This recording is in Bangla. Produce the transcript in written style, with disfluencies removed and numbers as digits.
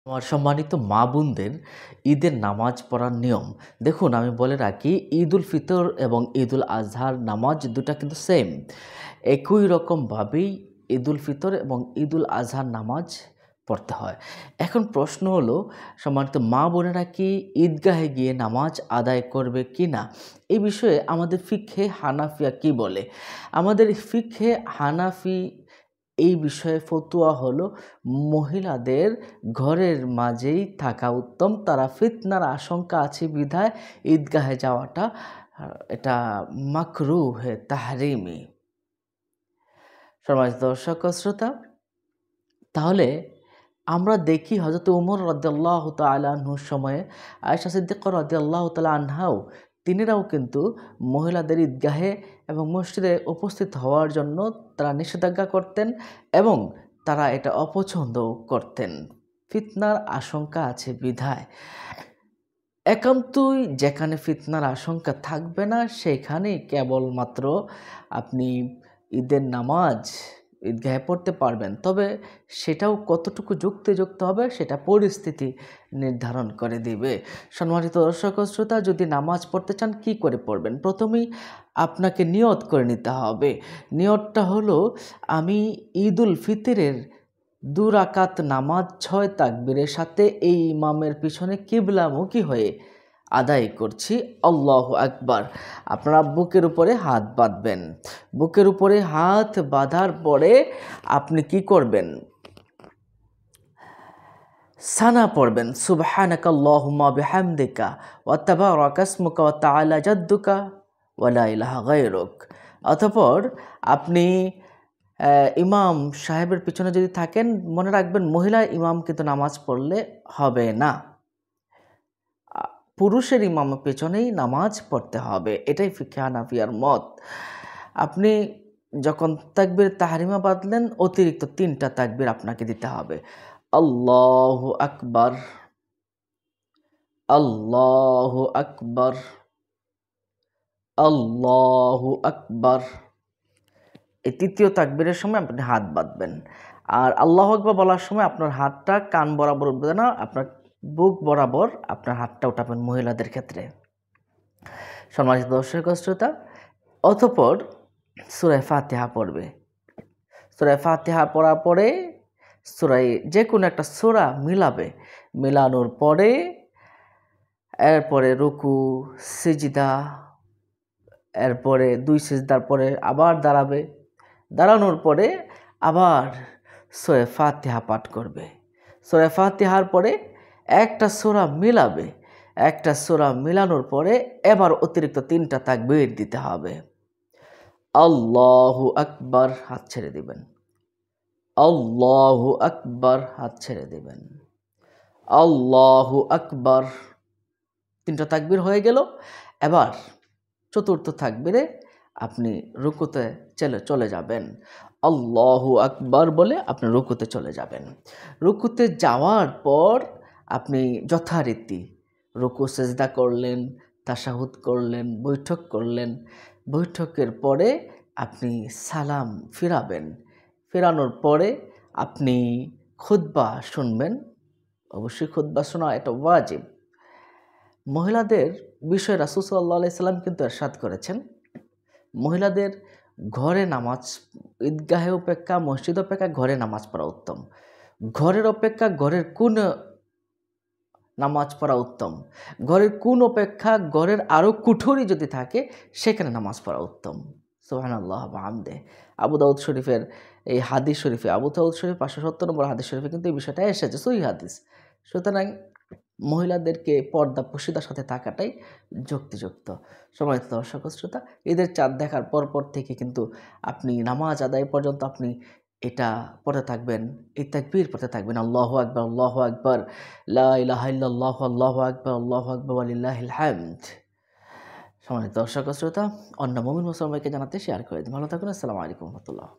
আমার সম্মানিত মা বোনদের ঈদের নামাজ পড়ার নিয়ম দেখুন, আমি বলে রাখি, ঈদ উল ফিতর এবং ঈদ উল আজহার নামাজ দুটা কিন্তু সেম। একই রকমভাবেই ঈদ উল ফিতর এবং ঈদ উল আজহার নামাজ পড়তে হয়। এখন প্রশ্ন হলো, সম্মানিত মা বোনেরা কি ঈদগাহে গিয়ে নামাজ আদায় করবে কি না? এই বিষয়ে আমাদের ফিকহে হানাফিয়া কি বলে? আমাদের ফিকহে হানাফি এই বিষয়ে ফতুয়া হলো, মহিলাদের ঘরের মাঝেই থাকা উত্তম। তারা ফিতনার আশঙ্কা আছে বিধায় ঈদগাহে যাওয়াটা এটা মাকরুহে তাহরিমি। সম্মানিত দর্শক ও শ্রোতা, তাহলে আমরা দেখি হযরত ওমর রাদিয়াল্লাহু তাআলা আনহুর সময়ে আয়েশা সিদ্দিকা রাদিয়াল্লাহু তাআলা আনহাও তিনিরাও কিন্তু মহিলাদের ঈদগাহে এবং মসজিদে উপস্থিত হওয়ার জন্য তারা নিষেধাজ্ঞা করতেন এবং তারা এটা অপছন্দও করতেন। ফিতনার আশঙ্কা আছে বিধায়। একান্তই যেখানে ফিতনার আশঙ্কা থাকবে না সেখানেই কেবলমাত্র আপনি ঈদের নামাজ ঈদগাহে পড়তে পারবেন। তবে সেটাও কতটুকু যুক্তিযুক্ত হবে সেটা পরিস্থিতি নির্ধারণ করে দিবে। সম্মানিত দর্শক ও শ্রোতা, যদি নামাজ পড়তে চান কি করে পড়বেন? প্রথমেই আপনাকে নিয়ত করে নিতে হবে। নিয়তটা হলো, আমি ঈদ উল ফিতরের ২ রাকাত নামাজ ৬ তাকবীরের সাথে এই ইমামের পিছনে কিবলামুখী হয়ে আদায় করছি। আল্লাহু আকবার। আপনারা বুকের উপরে হাত বাঁধবেন। বুকের উপরে হাত বাঁধার পরে আপনি কি করবেন? সানা পড়বেন, সুবহানাকাল্লাহুম্মা বিহামদিকা ওয়া তাবারাকা ইসমুকা ওয়া তাআলা জাদ্দুকা ওয়া লা ইলাহা গায়রুক। অতঃপর আপনি ইমাম সাহেবের পিছনে যদি থাকেন, মনে রাখবেন মহিলা ইমাম কিন্তু নামাজ পড়লে হবে না, পুরুষের ইমামের পেছনেই নামাজ পড়তে হবে। এটাই ফিকহে হানাফিয়ার মত। আপনি যখন তাকবীর তাহরিমা বাঁধলেন, অতিরিক্ত ৩টা তাকবীর আপনাকে দিতে হবে। আল্লাহু আকবার, আল্লাহু আকবার, আল্লাহু আকবার। এই ৩য় তাকবীরের সময় আপনি হাত বাঁধবেন। আর আল্লাহু আকবার বলার সময় আপনার হাতটা কান বরাবর উঠবে না, আপনার বুক বরাবর আপনার হাতটা উঠাবেন মহিলাদের ক্ষেত্রে। সম্মানিত দর্শক ও শ্রোতা, অতঃপর সূরা ফাতিহা পড়বে। সূরা ফাতিহা পড়ার পরে যে কোনো একটা সূরা মিলাবে। মিলানোর পরে এরপরে রুকু, সিজদা, এরপরে ২ সিজদার পরে আবার দাঁড়াবে। দাঁড়ানোর পরে আবার সূরা ফাতিহা পাঠ করবে। সূরা ফাতিহার পরে একটা সূরা মিলাবে। একটা সূরা মিলানোর পরে এবার অতিরিক্ত ৩টা তাকবীর দিতে হবে। আল্লাহু আকবার, হাত ছেড়ে দিবেন। আল্লাহু আকবার, হাত ছেড়ে দিবেন। আল্লাহু আকবার। ৩টা তাকবীর হয়ে গেল। এবার ৪র্থ তাকবীরে আপনি রুকুতে চলে যাবেন। আল্লাহু আকবার বলে আপনি রুকুতে চলে যাবেন। রুকুতে যাওয়ার পর আপনি যথারীতি রুকু সেজদা করলেন, তাশাহুদ করলেন, বৈঠক করলেন। বৈঠকের পরে আপনি সালাম ফিরাবেন। ফেরানোর পরে আপনি খুতবা শুনবেন। অবশ্যই খুতবা শোনা এটা ওয়াজিব। মহিলাদের বিষয়ে রাসূল সাল্লাল্লাহু আলাইহি সাল্লাম কিন্তু ইরশাদ করেছেন, মহিলাদের ঘরে নামাজ, ঈদগাহে অপেক্ষা মসজিদ অপেক্ষা ঘরে নামাজ পড়া উত্তম। ঘরের অপেক্ষা ঘরের কোন নামাজ পড়া উত্তম। ঘরের কোন অপেক্ষা ঘরের আরও কুঠরি যদি থাকে সেখানে নামাজ পড়া উত্তম। সুবহানাল্লাহ ওয়া বিহামদিহি। আবু দাউদ শরীফের এই হাদিস শরীফে, আবু দাউদ শরীফ ৫৭০ নম্বর হাদিস শরীফে কিন্তু এই বিষয়টা এসেছে, সহিহ হাদিস। সুতরাং মহিলাদেরকে পর্দা প্রশিদার সাথে থাকাটাই যুক্তিযুক্ত। সম্মানিত দর্শক ও শ্রোতা, ঈদের চাঁদ দেখার পরপর থেকে কিন্তু আপনি নামাজ আদায় পর্যন্ত আপনি এটা পড়তে থাকবেন, এই তাকবীর পড়তে থাকবেন। আল্লাহু আকবার, আল্লাহু আকবার, লা ইলাহা ইল্লাল্লাহ, আল্লাহু আকবার, আল্লাহু আকবার ওয়া লিল্লাহিল হামদ। সম্মানিত দর্শক ও শ্রোতা, অন্য মুমিন মুসলমানকে জানাতে শেয়ার করে দিন। ভালো থাকুন। আসসালামু আলাইকুম ওয়া রাহমাতুল্লাহ।